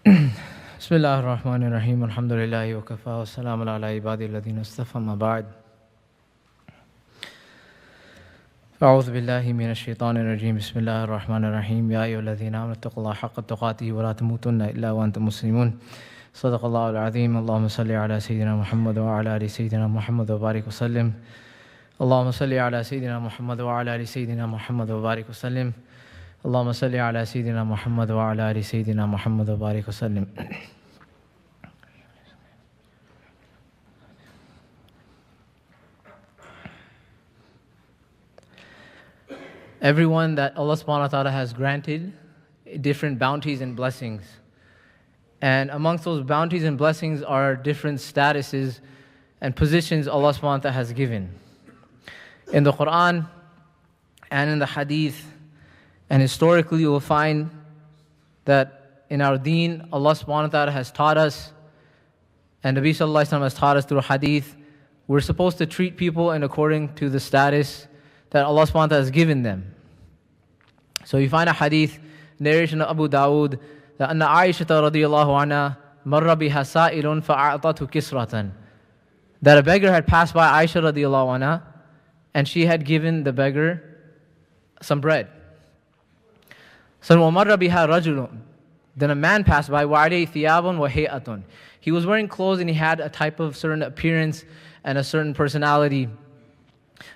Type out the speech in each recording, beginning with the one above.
بسم الله الرحمن الرحيم الحمد لله وكفى والسلام على عبادي الذين اصطفى ما بعد أعوذ بالله من الشيطان الرجيم بسم الله الرحمن الرحيم يا أيها الذين آمنوا اتقوا الله حق تقاته ولا تموتن إلا وأنتم مسلمون صدق الله العظيم اللهم صل على سيدنا محمد وعلى آل سيدنا محمد وبارك وسلم اللهم صل على سيدنا محمد وعلى آل سيدنا محمد وبارك وسلم اللهم صل على سيدنا محمد وعلى آل سيدنا محمد وبارك وسلم. Everyone that Allah subhanahu wa ta'ala has granted different bounties and blessings. And amongst those bounties and blessings are different statuses and positions Allah subhanahu wa ta'ala has given. In the Quran and in the Hadith, and historically you will find that in our deen, Allah subhanahu wa ta'ala has taught us, and Nabi sallallahu alayhi wa sallam has taught us through Hadith, we're supposed to treat people in according to the status that Allah subhanahu wa ta'ala has given them. So you find a Hadith, narration of Abu Dawood, that Anna Aisha radiyallahu anha marra biha sa'ilun fa'a'atatu kisratan. That a beggar had passed by Aisha radiyallahu anha, and she had given the beggar some bread. So وَمَرَّ بِهَا رَجُلٌ. Then a man passed by, وَعَلَيْهِ ثِيَابٌ وَهَيْئَةٌ. He was wearing clothes and he had a type of certain appearance and a certain personality.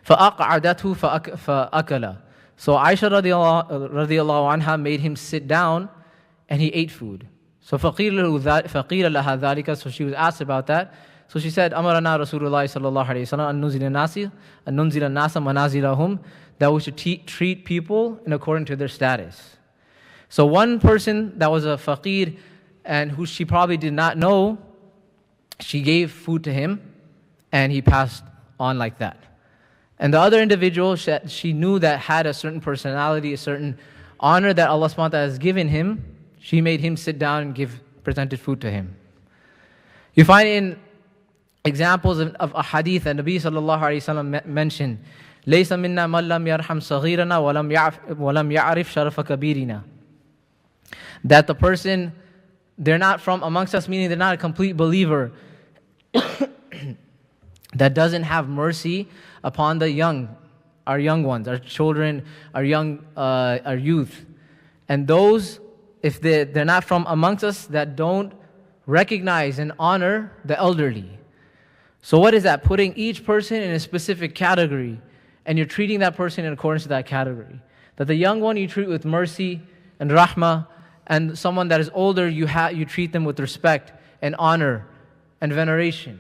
فَأَقْعَدَتْهُ فَأَكَلَ. So Aisha radiallahu anha made him sit down and he ate food. So فَقِيلَ لَهَا ذَلِكَ. So she was asked about that. So she said, أَمَرَنَا رَسُولُ اللَّهِ صَلَّى اللَّهُ عَلَيْهِ وسلم أَن نُنزِلَ النَّاسَ مَنَازِلَهُم. That we should treat people in according to their status. So one person that was a faqir and who she probably did not know, she gave food to him and he passed on like that. And the other individual, she knew that had a certain personality, a certain honor that Allah subhanahu wa ta'ala has given him, she made him sit down and presented food to him. You find in examples of a hadith that Nabi sallallahu alayhi wa sallam mentioned, لَيْسَ مِنَّا مَنْ لَمْ يَرْحَمْ صَغِيرَنَا وَلَمْ يَعْرِفْ شَرَفَ كَبِيرِنَا. That the person, they're not from amongst us, meaning they're not a complete believer that doesn't have mercy upon the young, our young ones, our children, our youth. And those, if they're not from amongst us, that don't recognize and honor the elderly. So what is that? Putting each person in a specific category, and you're treating that person in accordance to that category. That the young one you treat with mercy and rahmah, and someone that is older, you treat them with respect and honor and veneration.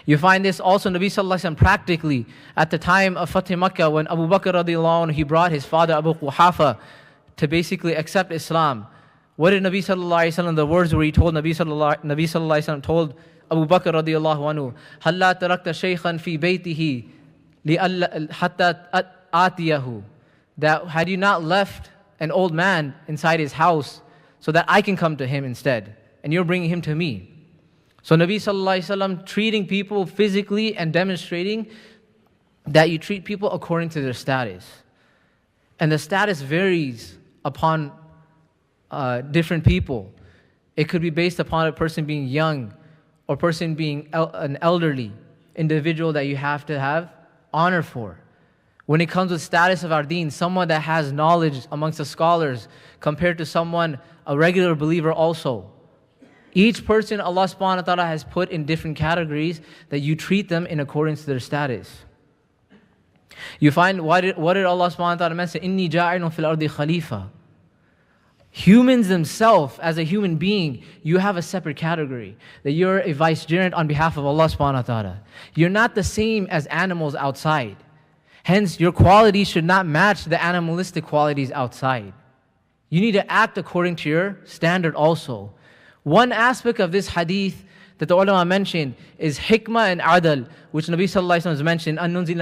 You find this also in Nabi sallallahu alaihi wasallam practically at the time of Fatih Makkah, when Abu Bakr radiallahu anhu, he brought his father Abu Quhafa to basically accept Islam. What did Nabi sallallahu alaihi wasallam, the words where he told Nabi sallallahu alaihi wasallam told Abu Bakr radiallahu anhu, "Halla tarakta shaykhan fi baytihi hatta atiyahu." That had you not left an old man inside his house so that I can come to him instead, and you're bringing him to me. So Nabi sallallahu alaihi wasallam treating people physically and demonstrating that you treat people according to their status. And the status varies upon different people. It could be based upon a person being young or person being an elderly individual that you have to have honor for. When it comes with status of our deen, someone that has knowledge amongst the scholars compared to someone, a regular believer also. Each person Allah subhanahu wa ta'ala has put in different categories that you treat them in accordance to their status. You find, what did Allah subhanahu wa ta'ala mention? إِنِّي جَاعِلٌ فِي الْأَرْضِ خَلِيفَةً. Humans themselves, as a human being, you have a separate category. That you're a vicegerent on behalf of Allah subhanahu wa ta'ala. You're not the same as animals outside. Hence, your qualities should not match the animalistic qualities outside. You need to act according to your standard also. One aspect of this hadith that the ulama mentioned is hikmah and adal, which Nabi sallallahu alaihi wasallam has mentioned, أَن نُنزِلَ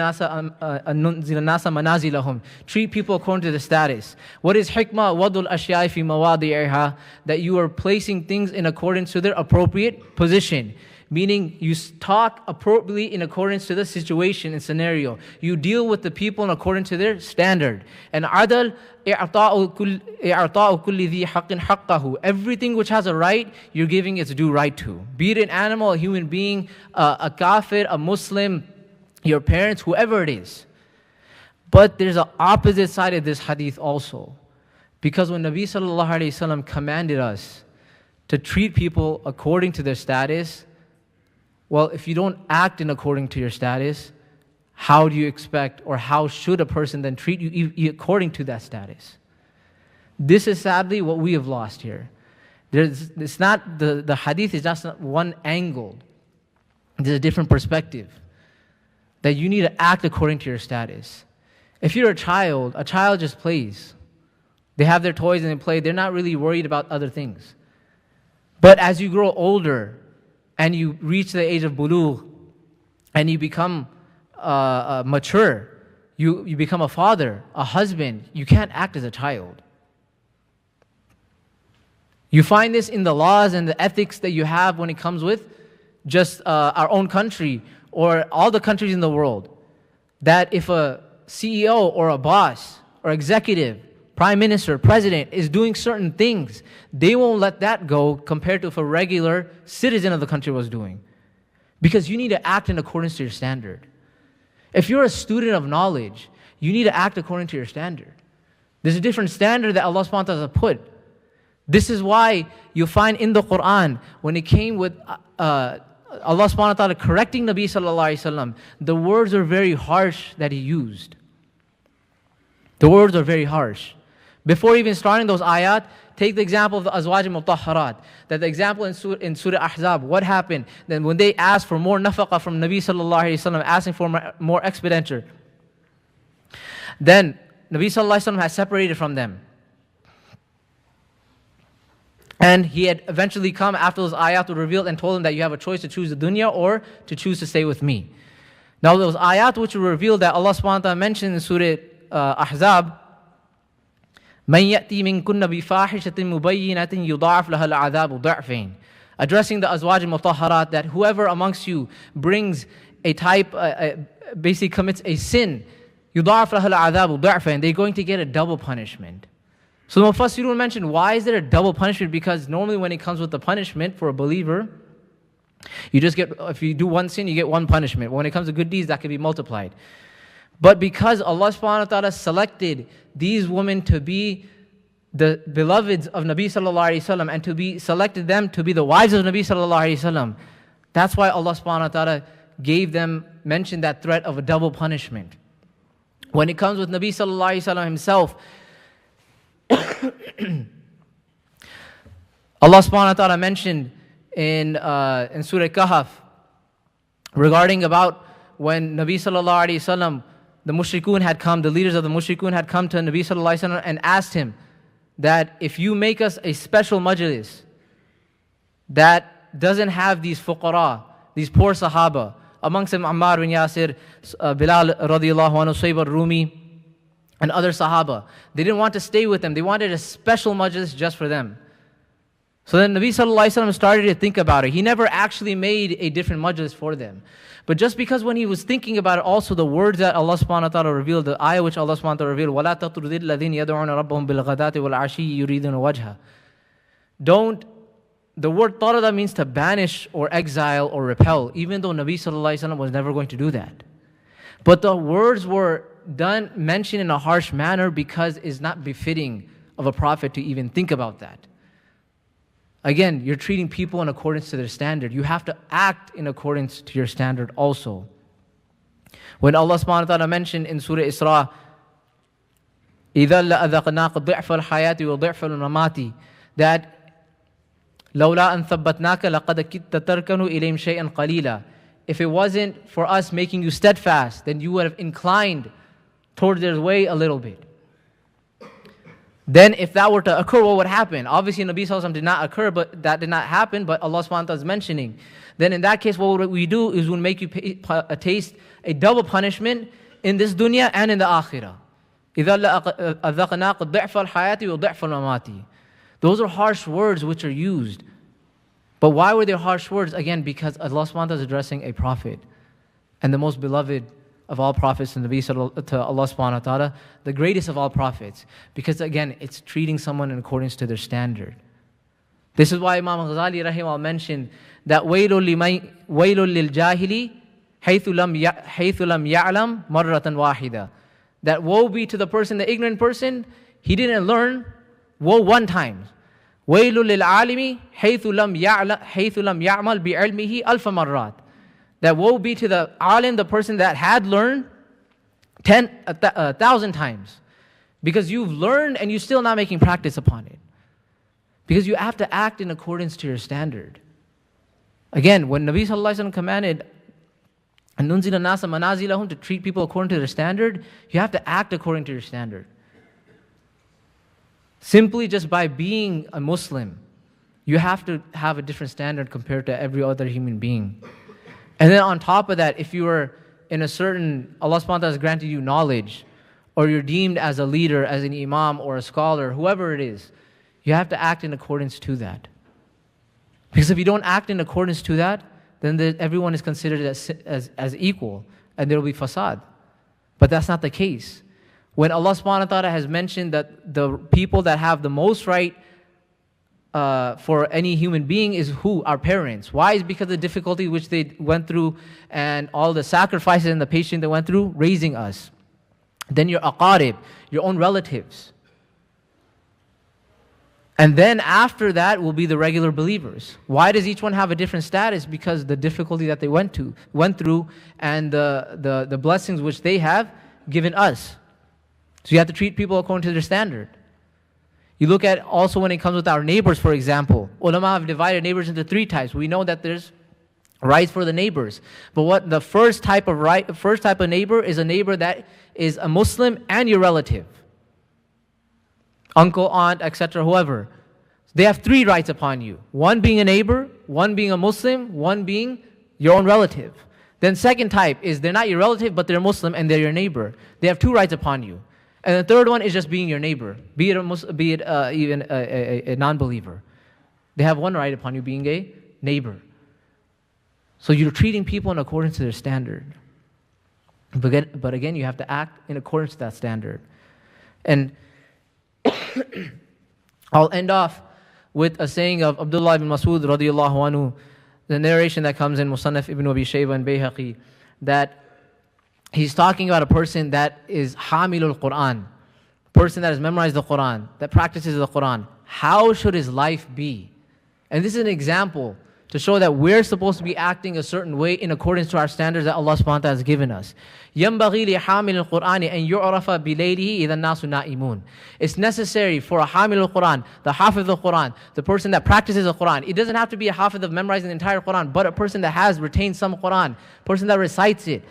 النَّاسَ مَنَازِلَهُم. Treat people according to the status. What is hikmah? وَضُ الْأَشْيَاءِ فِي مَوَاضِعِهَا. That you are placing things in accordance to their appropriate position. Meaning you talk appropriately in accordance to the situation and scenario. You deal with the people in accordance to their standard. And adal, i'ata'u kulli dhi haqqin haqqahu. Everything which has a right, you're giving its due right to. Be it an animal, a human being, a kafir, a Muslim, your parents, whoever it is. But there's an opposite side of this hadith also. Because when Nabi sallallahu alayhi wasallam commanded us to treat people according to their status, well, if you don't act in according to your status, how do you expect, or how should a person then treat you according to that status? This is sadly what we have lost here. It's not, the hadith is just not one angle. There's a different perspective. That you need to act according to your status. If you're a child just plays. They have their toys and they play. They're not really worried about other things. But as you grow older, and you reach the age of bulugh, and you become mature, you become a father, a husband, you can't act as a child. You find this in the laws and the ethics that you have when it comes with just our own country or all the countries in the world. That if a CEO or a boss or executive, prime minister, president is doing certain things, they won't let that go compared to if a regular citizen of the country was doing. Because you need to act in accordance to your standard. If you're a student of knowledge, you need to act according to your standard. There's a different standard that Allah subhanahu wa ta'ala put. This is why you find in the Quran, when it came with Allah subhanahu wa ta'ala correcting Nabi sallallahu alayhi wasallam, the words are very harsh that He used. The words are very harsh. Before even starting those ayat, take the example of the Azwaj al-Mutahharat. That the example in Surah Ahzab, what happened? Then when they asked for more nafaqah from Nabi sallallahu alayhi wasallam, asking for more expenditure, then Nabi sallallahu alayhi wasallam has separated from them. And he had eventually come after those ayat were revealed and told them that you have a choice to choose the dunya or to choose to stay with me. Now those ayat which were revealed that Allah subhanahu wa ta'ala mentioned in Surah Ahzab, مَنْ يَأْتِي مِنْكُنَّ بِفَاحِشَةٍ مُبَيِّنَةٍ يُضَاعَفْ لَهَا الْعَذَابُ ضِعْفَيْنِ. Addressing the Azwaj al-Mutahharat, that whoever amongst you brings a type, basically commits a sin, يُضَاعَفْ لَهَا الْعَذَابُ ضِعْفَيْنِ, they're going to get a double punishment. So the Mufassirun mentioned, why is there a double punishment? Because normally when it comes with the punishment for a believer, you just get, if you do one sin, you get one punishment. When it comes to good deeds, that can be multiplied. But because Allah subhanahu wa ta'ala selected these women to be the beloveds of Nabi sallallahu alayhi wasallam and to be selected them to be the wives of Nabi sallallahu alayhi wasallam, that's why Allah subhanahu wa ta'ala mentioned that threat of a double punishment. When it comes with Nabi sallallahu alayhi wasallam himself, Allah subhanahu wa ta'ala mentioned in Surah Kahf regarding about when Nabi sallallahu alayhi wasallam, the mushrikun had come, the leaders of the mushrikun had come to Nabi sallallahu alayhi wasallam and asked him that if you make us a special majlis that doesn't have these fuqara, these poor sahaba, amongst them Ammar bin Yasir, Bilal radiallahu anhu, Suhaib al-Rumi, and other sahaba. They didn't want to stay with them. They wanted a special majlis just for them. So then Nabi sallallahu alayhi wasallam started to think about it. He never actually made a different majlis for them. But just because when he was thinking about it, also the words that Allah subhanahu wa ta'ala revealed, the ayah which Allah subhanahu wa ta'ala revealed, وَلَا تَطْرُدِ الَّذِينَ يَدْعُونَ رَبَّهُمْ بِالْغَدَاةِ وَالْعَشِيِّ يُرِيدُونَ وَجْهَهُ. The word tarada means to banish or exile or repel, even though Nabi sallallahu alayhi wasallam was never going to do that. But the words were mentioned in a harsh manner because it's not befitting of a prophet to even think about that. Again, you're treating people in accordance to their standard. You have to act in accordance to your standard also. When Allah subhanahu wa ta'ala mentioned in Surah Isra, إِذَا لَأَذَقْنَاقَ ضِعْفَ الْحَيَاةِ وَضِعْفَ الْمَمَاتِ, that لَوْلَا أَن ثَبَّتْنَاكَ لَقَدْ كِدْتَ تَرْكَنُوا إِلَيْهِمْ شَيْئًا قَلِيلًا. If it wasn't for us making you steadfast, then you would have inclined towards their way a little bit. Then if that were to occur, what would happen? Obviously Nabi sallallahu alaihi wasallam did not occur, but that did not happen, but Allah subhanahu wa ta'ala is mentioning. Then in that case, what would we do is we'll make you taste a double punishment in this dunya and in the akhirah. إِذَا لَأَذَقْنَاقَ ضِعْفَ الْحَيَاةِ وَضِعْفَ الْمَمَاتِ. Those are harsh words which are used But why were there harsh words? Again, because Allah subhanahu wa ta'ala is addressing a prophet. And the most beloved of all prophets to Allah subhanahu wa ta'ala, the greatest of all prophets. Because again, it's treating someone in accordance to their standard. This is why Imam Ghazali rahimahullah mentioned that وَيْلٌ لِلْجَاهِلِ حَيْثُ لَمْ يَعْلَمْ مَرَّةً وَاحِدًا. That woe be to the person, the ignorant person, he didn't learn, woe one time. وَيْلٌ لِلْعَالِمِ حَيْثُ لَمْ يَعْمَلْ بِعِلْمِهِ أَلْفَ مَرَّاتٍ. That woe be to the alim, the person that had learned 1,000 times. Because you've learned and you're still not making practice upon it. Because you have to act in accordance to your standard. Again, when Nabi Sallallahu Alaihi Wasallam commanded أَنُنْزِلَ النَّاسَ مَنَازِلَهُم, to treat people according to their standard, you have to act according to your standard. Simply just by being a Muslim, you have to have a different standard compared to every other human being. And then on top of that, if you are in a certain, Allah subhanahu wa ta'ala has granted you knowledge, or you're deemed as a leader, as an imam or a scholar, whoever it is, you have to act in accordance to that. Because if you don't act in accordance to that, then everyone is considered as equal, and there will be fasad. But that's not the case. When Allah subhanahu wa ta'ala has mentioned that the people that have the most right for any human being is who? Our parents. Why? Is because of the difficulty which they went through and all the sacrifices and the patience they went through raising us. Then your aqarib, your own relatives. And then after that will be the regular believers. Why does each one have a different status? Because the difficulty that they went through and the blessings which they have given us. So you have to treat people according to their standard. You look at also when it comes with our neighbors, for example. Ulama have divided neighbors into 3 types. We know that there's rights for the neighbors. But what the first type of neighbor is a neighbor that is a Muslim and your relative. Uncle, aunt, etc., whoever. They have 3 rights upon you. One being a neighbor, one being a Muslim, one being your own relative. Then second type is they're not your relative, but they're Muslim and they're your neighbor. They have 2 rights upon you. And the third one is just being your neighbor, be it even a non-believer. They have 1 right upon you, being a neighbor. So you're treating people in accordance to their standard. But again, you have to act in accordance to that standard. And I'll end off with a saying of Abdullah ibn Mas'ud radiyallahu anhu, the narration that comes in Musannaf ibn Abi Shayba and Bayhaqi, that he's talking about a person that is hamilul Quran, a person that has memorized the Quran, that practices the Quran. How should his life be? And this is an example to show that we're supposed to be acting a certain way in accordance to our standards that Allah subhanahu wa ta'ala has given us. يَنْبَغِي لِحَامِلِ الْقُرْآنِ أَنْ يُعْرَفَ بِلَيْلِهِ إِذَا النَّاسُ نَائِمُونَ. It's necessary for a hamil al-Quran, the hafiz of the Quran, the person that practices the Quran. It doesn't have to be a hafiz of memorizing the entire Quran, but a person that has retained some Quran, person that recites it.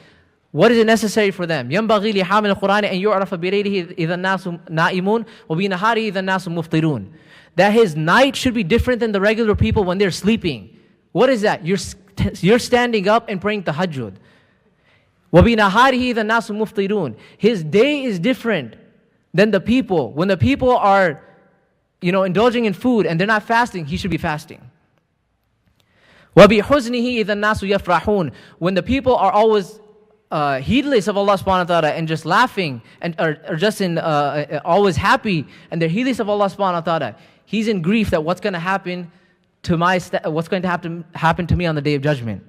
What is it necessary for them? يَنْبَغِي لِحَامِلِ الْقُرْآنِ أَنْ يُعْرَفَ بِلَيْلِهِ إِذَا النَّاسُ نَائِمُونَ وَبِنَهَارِهِ إِذَا النَّاسُ مُفْطِرُونَ. That his night should be different than the regular people when they're sleeping. What is that? You're standing up and praying tahajjud. وَبِنَهَارِهِ إِذَا النَّاسُ مُفْطِرُونَ. His day is different than the people. When the people are, indulging in food and they're not fasting, he should be fasting. وَبِحُزْنِهِ إِذَا النَّاسُ يَفْرَحُونَ. When the people are always heedless of Allah subhanahu wa ta'ala and just laughing and are just always happy and they're heedless of Allah subhanahu wa ta'ala, he's in grief that what's going to happen to happen to me on the Day of Judgment.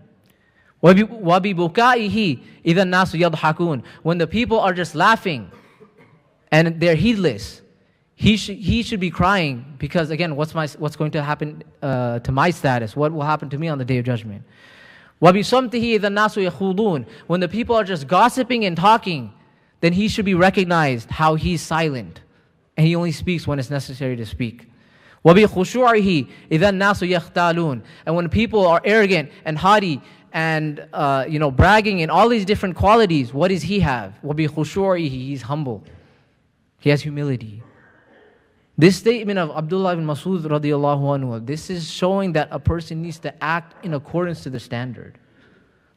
وَبِبُكَائِهِ إِذَا النَّاسُ يَضْحَكُونَ. When the people are just laughing and they're heedless, he should be crying because again, what's going to happen to my status? What will happen to me on the Day of Judgment? وَبِصَمْتِهِ إِذَا النَّاسُ يَخُوضُونَ. When the people are just gossiping and talking, then he should be recognized how he's silent and he only speaks when it's necessary to speak. وَبِخُشُوعِهِ إِذَا النَّاسُ يَخْتَالُونَ. And when people are arrogant and haughty and bragging in all these different qualities, what does he have? وَبِخُشُوعِهِ. He's humble. He has humility. This statement of Abdullah ibn Mas'ud radiyallahu anhu, this is showing that a person needs to act in accordance to the standard.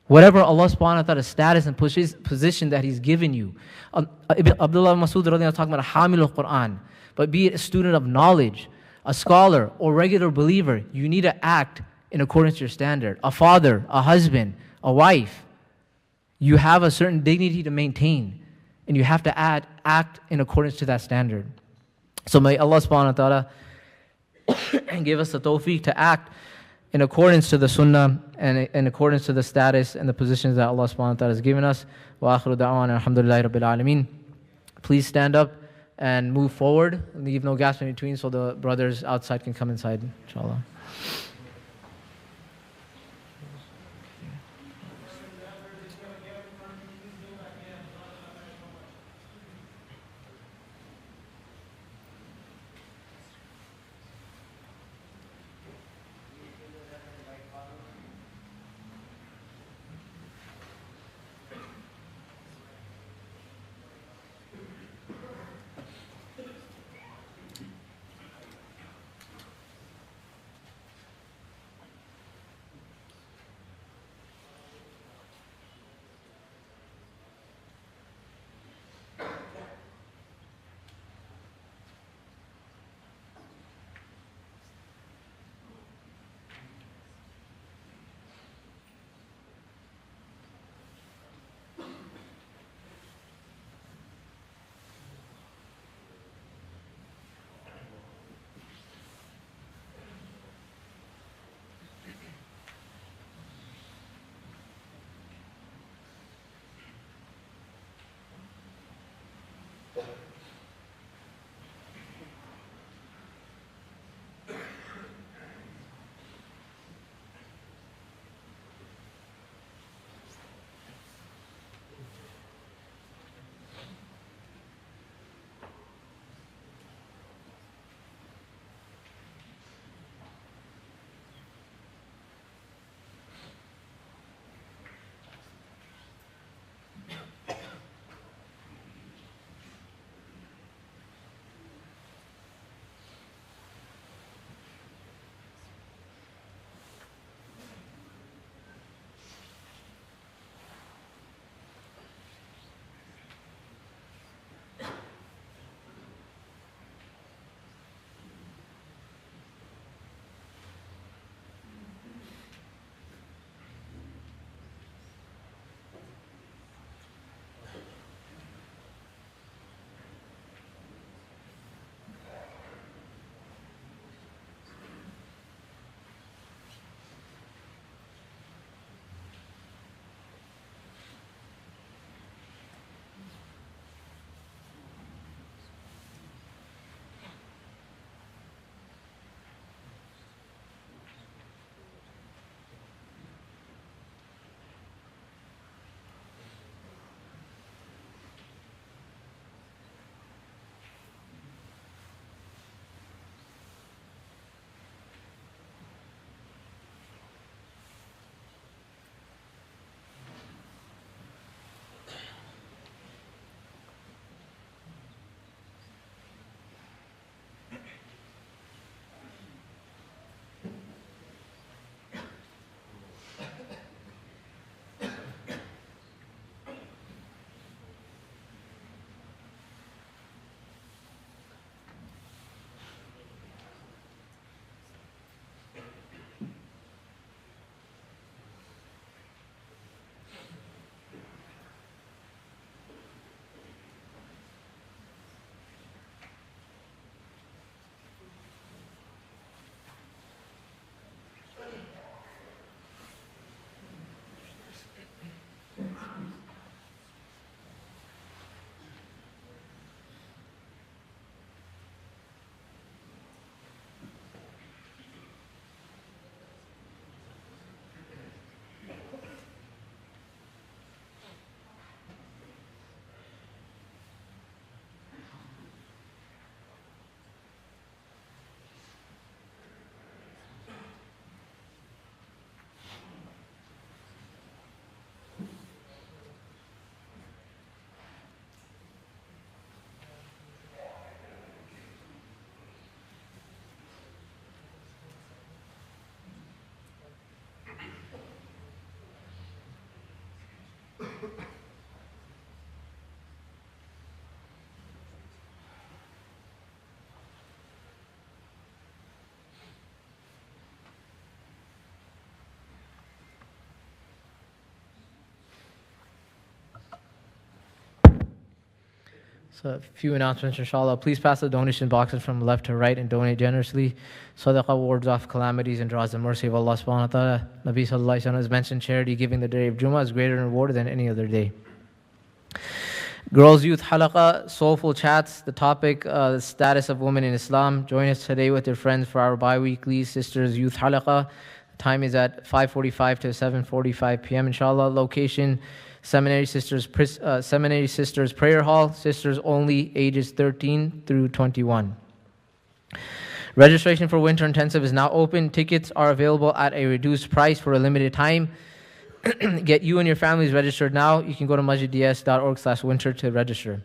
Whatever Allah subhanahu wa ta'ala's status and position that He's given you. Abdullah ibn Mas'ud radiyallahu anhu talking about hamil al-Quran. But be it a student of knowledge, a scholar, or regular believer, you need to act in accordance to your standard. A father, a husband, a wife. You have a certain dignity to maintain, and you have to act in accordance to that standard. So may Allah subhanahu wa ta'ala give us the tawfiq to act in accordance to the sunnah and in accordance to the status and the positions that Allah subhanahu wa ta'ala has given us. Wa akhiru da'wana alhamdulillahi rabbil alameen. Please stand up and move forward. Leave no gaps in between so the brothers outside can come inside, inshallah. So a few announcements, inshallah. Please pass the donation boxes from left to right and donate generously. Sadaqah wards off calamities and draws the mercy of Allah subhanahu wa ta'ala. Nabi sallallahu alayhi wa sallam has mentioned charity giving the day of Jumu'ah is greater in reward than any other day. Girls Youth Halaqa, Soulful Chats, the topic, the status of women in Islam. Join us today with your friends for our bi-weekly Sisters Youth Halaqa. The time is at 5:45 to 7:45 p.m. inshallah. Location, Seminary Sisters Prayer Hall, sisters only, ages 13 through 21. Registration for Winter Intensive is now open. Tickets are available at a reduced price for a limited time. Get you and your families registered now. You can go to masjidds.org/winter to register.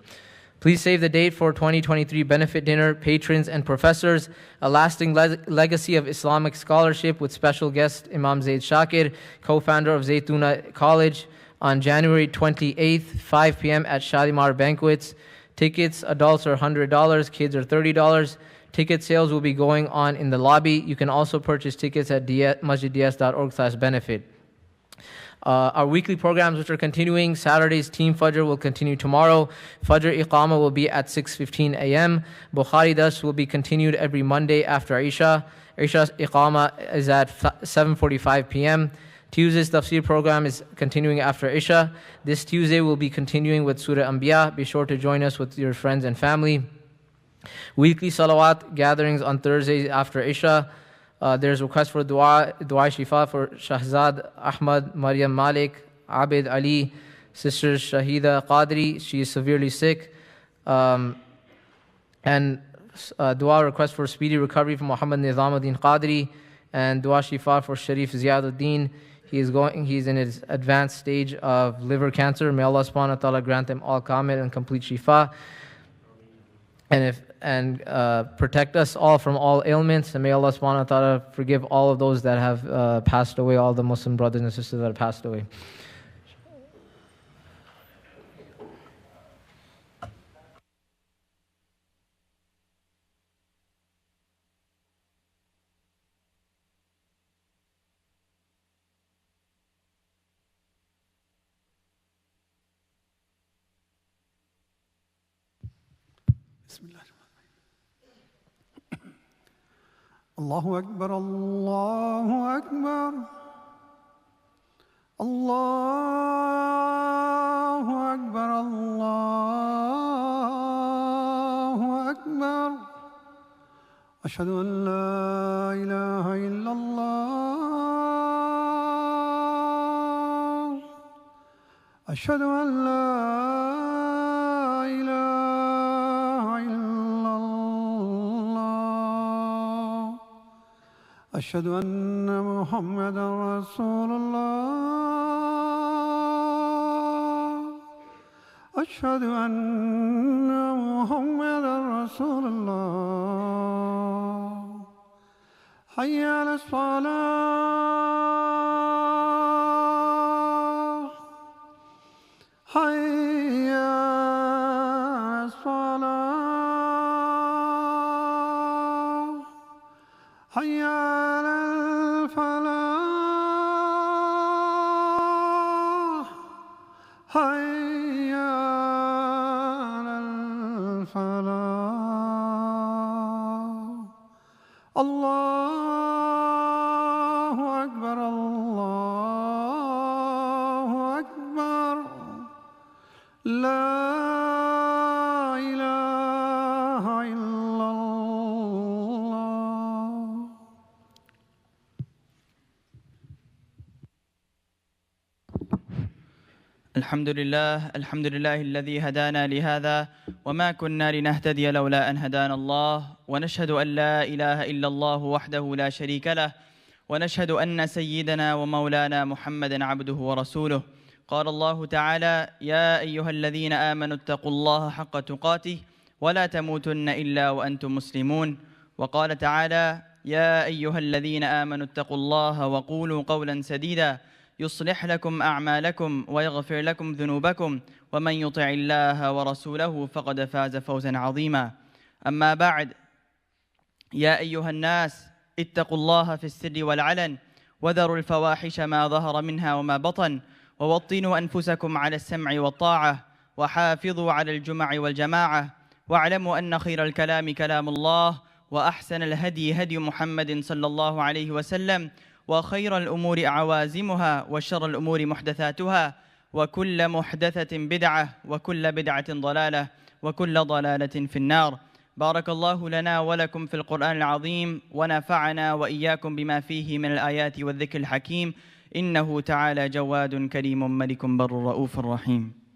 Please save the date for 2023 benefit dinner, patrons and professors, a lasting legacy of Islamic scholarship with special guest Imam Zaid Shakir, co-founder of Zaytuna College, on January 28th, 5 p.m. at Shalimar Banquets. Tickets, adults are $100, kids are $30. Ticket sales will be going on in the lobby. You can also purchase tickets at masjidds.org/benefit. Our weekly programs which are continuing, Saturday's Team Fajr will continue tomorrow. Fajr Iqama will be at 6:15 a.m. Bukhari Dars will be continued every Monday after Isha. Isha's Iqama is at 7:45 p.m. Tuesday's Tafsir program is continuing after Isha. This Tuesday will be continuing with Surah Anbiya. Be sure to join us with your friends and family. Weekly Salawat gatherings on Thursdays after Isha. There's request for dua shifa for Shahzad Ahmad, Maryam Malik, Abid Ali, Sister Shahida Qadri. She is severely sick. And dua request for speedy recovery from Muhammad Nizamuddin Qadri. And dua shifa for Sharif Ziyaduddin. He's in his advanced stage of liver cancer. May Allah subhanahu wa ta'ala grant him all kamil and complete shifa. And protect us all from all ailments. And may Allah subhanahu wa ta'ala forgive all of those that have passed away, all the Muslim brothers and sisters that have passed away. Allahu Akbar, Allahu Akbar, Allahu Akbar, Allahu Akbar. Ashhadu an la ilaha illallah. Ashhadu an la ilaha illallah. Ashhadu anna Muhammadan Rasulullah. Ashhadu anna Muhammadan Rasulullah. Hayya ala salah. Hayya ala salah. Hayya ala falah. Hayya ala falah. Allahu Akbar, Allahu Akbar. La ilaha illallah. الحمد لله الذي هدانا لهذا وما كنا لنهتدي لولا أن هدانا الله ونشهد أن لا إله إلا الله وحده لا شريك له ونشهد أن سيدنا ومولانا محمدا عبده ورسوله. قال الله تعالى: يا أيها الذين آمنوا اتقوا الله حق تقاته ولا تموتن إلا وأنتم مسلمون. وقال تعالى: يا أيها الذين آمنوا اتقوا الله وقولوا قولا سديدا يصلح لكم أعمالكم ويغفر لكم ذنوبكم ومن يطع الله ورسوله فقد فاز فوزا عظيما. أما بعد، يا أيها الناس اتقوا الله في السر والعلن وذروا الفواحش ما ظهر منها وما بطن ووطنوا أنفسكم على السمع والطاعة وحافظوا على الجمع والجماعة، واعلموا أن خير الكلام كلام الله، وأحسن الهدي هدي محمد صلى الله عليه وسلم، وخير الأمور عوازمها، وشر الأمور محدثاتها، وكل محدثة بدعة، وكل بدعة ضلالة، وكل ضلالة في النار. بارك الله لنا ولكم في القرآن العظيم، ونفعنا وإياكم بما فيه من الآيات والذكر الحكيم، إنه تعالى جواد كريم ملك بر رؤوف رحيم.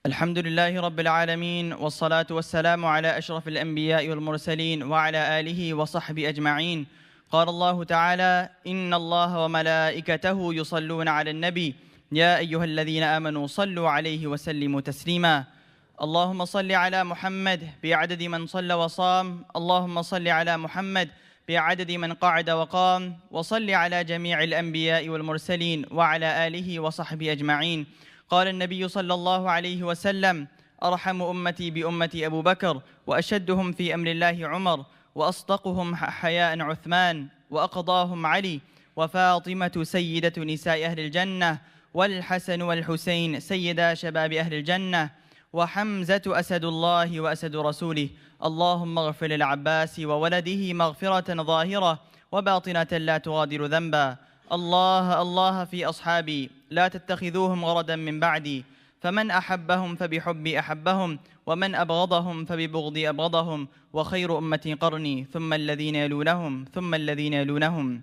الحمد لله رب العالمين، والصلاة والسلام على أشرف الأنبياء والمرسلين، وعلى آله وصحبه أجمعين. قال الله تعالى: إن الله وملائكته يصلون على النبي يا أيها الذين آمنوا صلوا عليه وسلموا تسليما. اللهم صل على محمد بعدد من صلى وصام، اللهم صل على محمد بعدد من قعد وقام، وصل على جميع الأنبياء والمرسلين وعلى آله وصحبه أجمعين. قال النبي صلى الله عليه وسلم: أرحم أمتي بأمتي أبو بكر، وأشدهم في أمر الله عمر، وأصدقهم حياء عثمان، وأقضاهم علي، وفاطمة سيدة نساء أهل الجنة، والحسن والحسين سيدا شباب أهل الجنة، وحمزة أسد الله وأسد رسوله. اللهم اغفر للعباس وولده مغفرة ظاهرة وباطنة لا تغادر ذنبا. الله الله في أصحابي، لا تتخذوهم غردا من بعدي، فمن أحبهم فبحبي أحبهم، ومن أبغضهم فببغضي أبغضهم، وخير أمتي قرني، ثم الذين يلونهم ثم الذين يلونهم.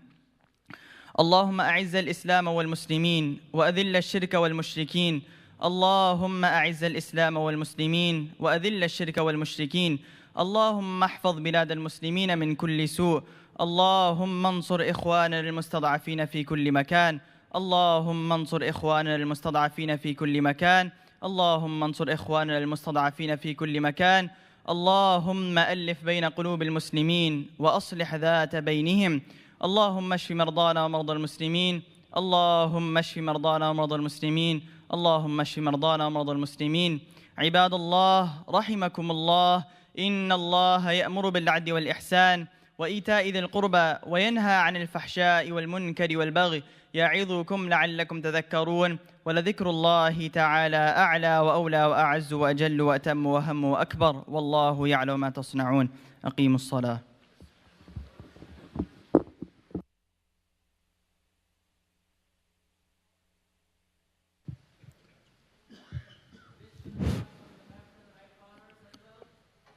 اللهم أعز الإسلام والمسلمين، وأذل الشرك والمشركين. اللهم أعز الإسلام والمسلمين، وأذل الشرك والمشركين. اللهم احفظ بلاد المسلمين من كل سوء. اللهم انصر إخواننا المستضعفين في كل مكان. اللهم انصر إخواننا المستضعفين في كل مكان. اللهم انصر إخواننا المستضعفين في كل مكان. اللهم ألف بين قلوب المسلمين، وأصلح ذات بينهم. اللهم اشف مرضانا ومرضى المسلمين. اللهم اشف مرضانا ومرضى المسلمين. اللهم اشف مرضانا ومرضى المسلمين. عباد الله رحمكم الله، إن الله يأمر بالعدل والإحسان وإيتاء ذي القربى، وينهى عن الفحشاء والمنكر والبغي، يعظكم لعلكم تذكرون. ولذكر الله تعالى أعلى وأولى وأعز وأجل وأتم وهم وأكبر، والله يعلم ما تصنعون. أقيموا الصلاة.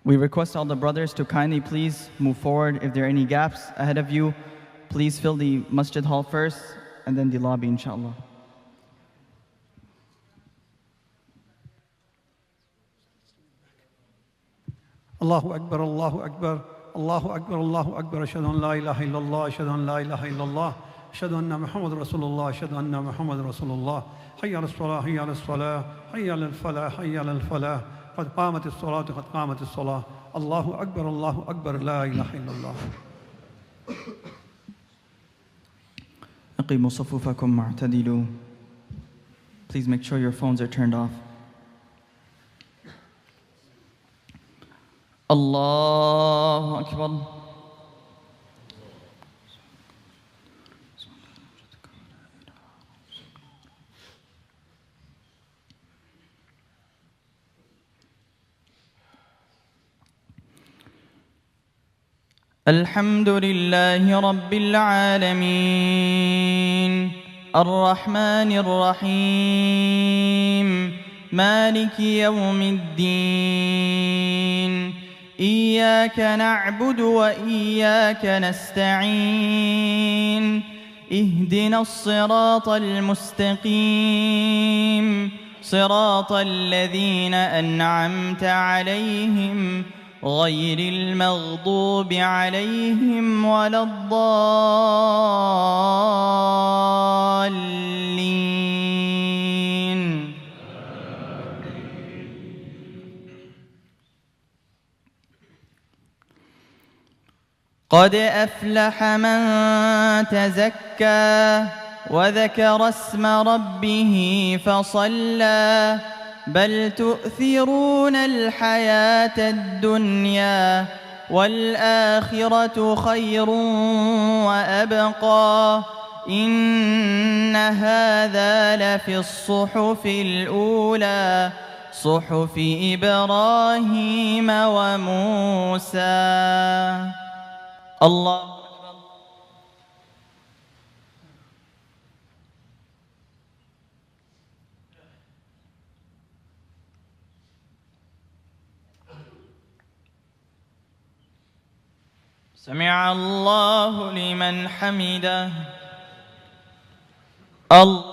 We request all the brothers to kindly please move forward. If there are any gaps ahead of you, please fill the masjid hall first and then the lobby, inshallah. Allahu Akbar, Allahu Akbar, Allahu Akbar, Allahu Akbar. Ashhadu an la ilaha illallah, ashhadu an la ilaha illallah, ashhadu anna Muhammad Rasulullah, ashhadu anna Muhammad Rasulullah. Hayya ala as-salah, hayya ala as-salah, hayya ala al-falah, hayya ala al-falah. قد قامت الصلاة، قد قامت الصلاة. الله أكبر، الله أكبر، لا إله إلا الله. أقيموا صفوفكم واعتدلوا. Please make sure your phones are turned off. الله أكبر. الحمد لله رب العالمين، الرحمن الرحيم، مالك يوم الدين. إياك نعبد وإياك نستعين، اهدنا الصراط المستقيم، صراط الذين أنعمت عليهم غير المغضوب عليهم ولا الضالين. قد أفلح من تزكى وذكر اسم ربه فصلى بل تؤثرون الحياة الدنيا والآخرة خير وأبقى إن هذا لفي الصحف الأولى صحف إبراهيم وموسى. الله أكبر. سمع الله لمن حمده. الله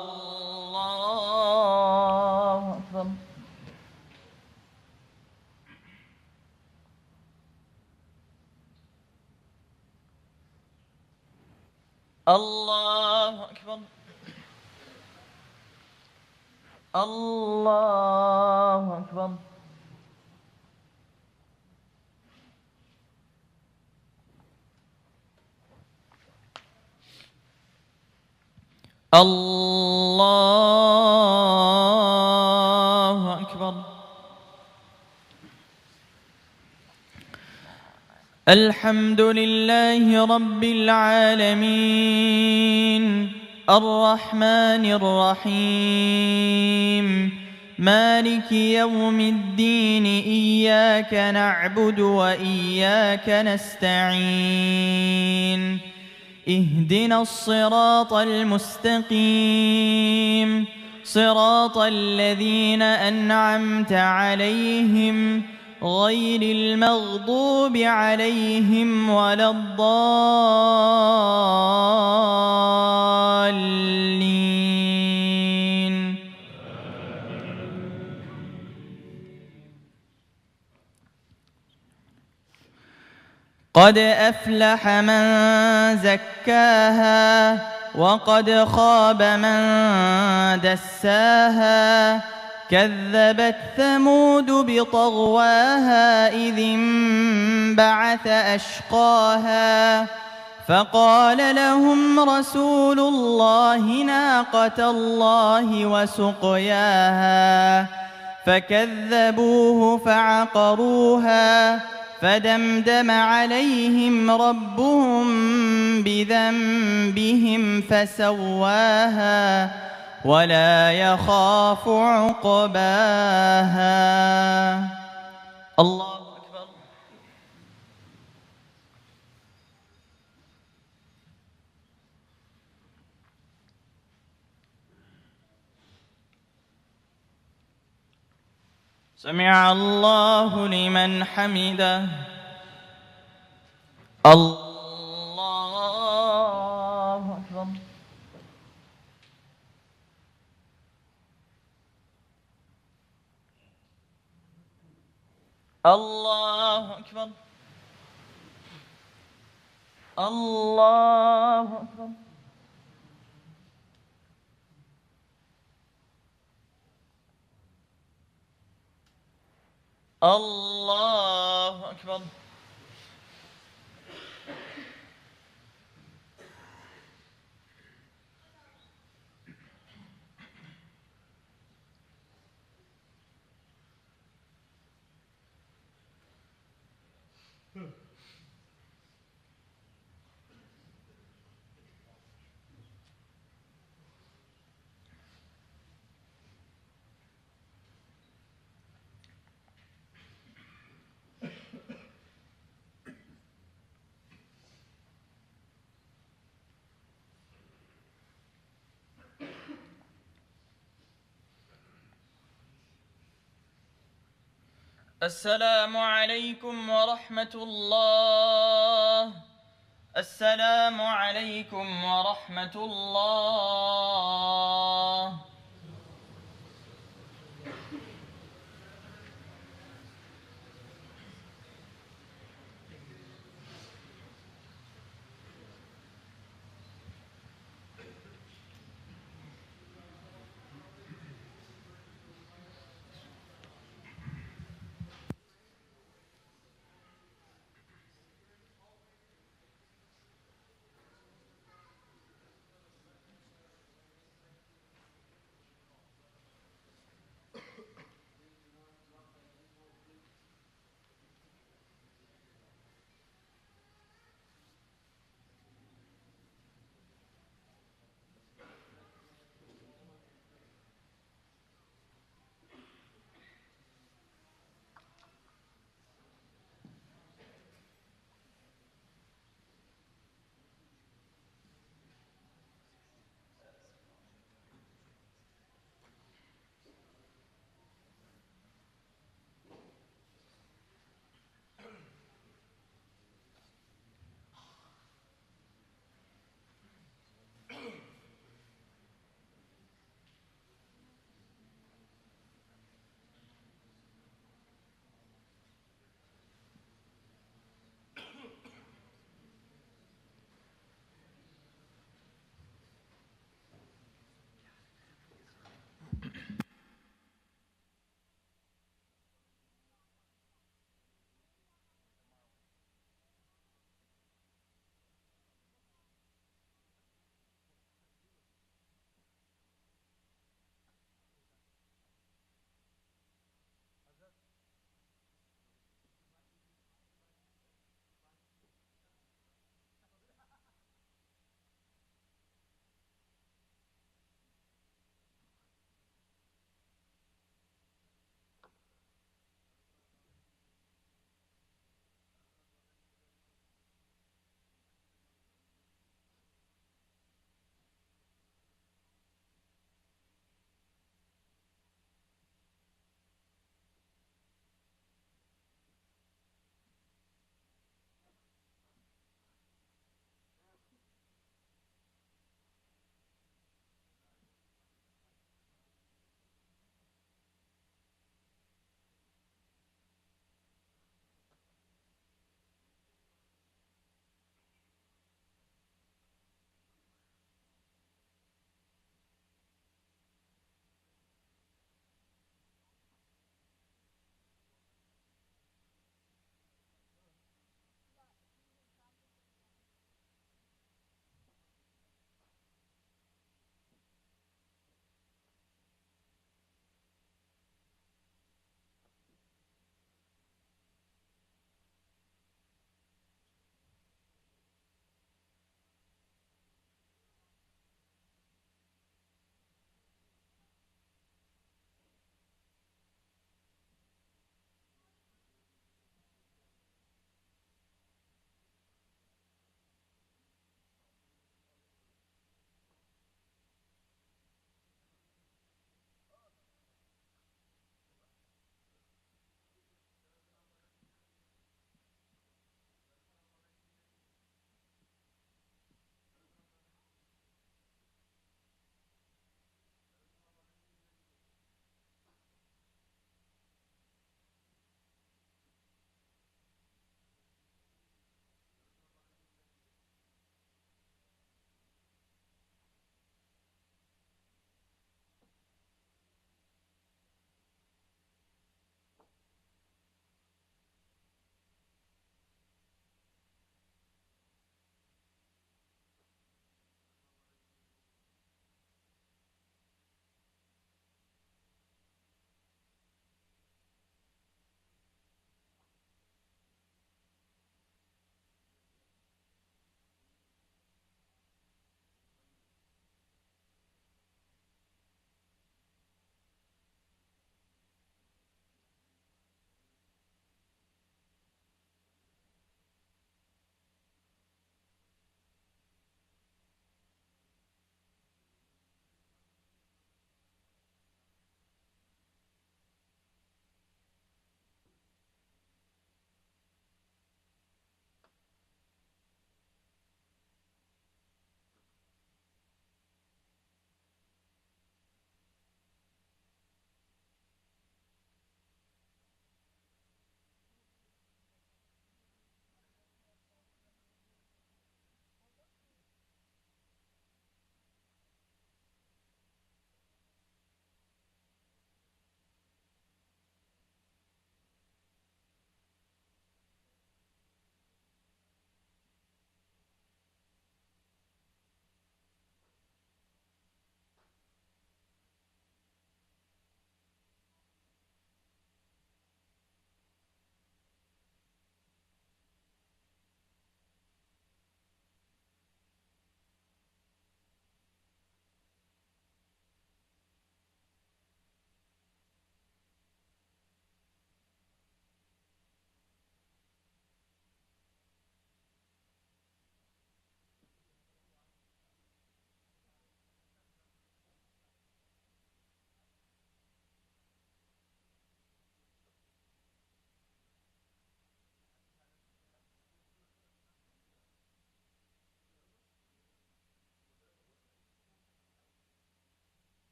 أكبر. الله أكبر. الله أكبر. الله أكبر. الحمد لله رب العالمين الرحمن الرحيم مالك يوم الدين إياك نعبد وإياك نستعين اهدنا الصراط المستقيم صراط الذين أنعمت عليهم غير المغضوب عليهم ولا الضالين. قد أفلح من زكاها وقد خاب من دساها كذبت ثمود بطغواها إذ انبعث أشقاها فقال لهم رسول الله ناقة الله وسقياها فكذبوه فعقروها فدمدم عليهم ربهم بذنبهم فسواها ولا يخاف عقباها. الله أكبر. سمع الله لمن حمده. الله أكبر. الله أكبر. الله أكبر. الله أكبر. السلام عليكم ورحمة الله. السلام عليكم ورحمة الله.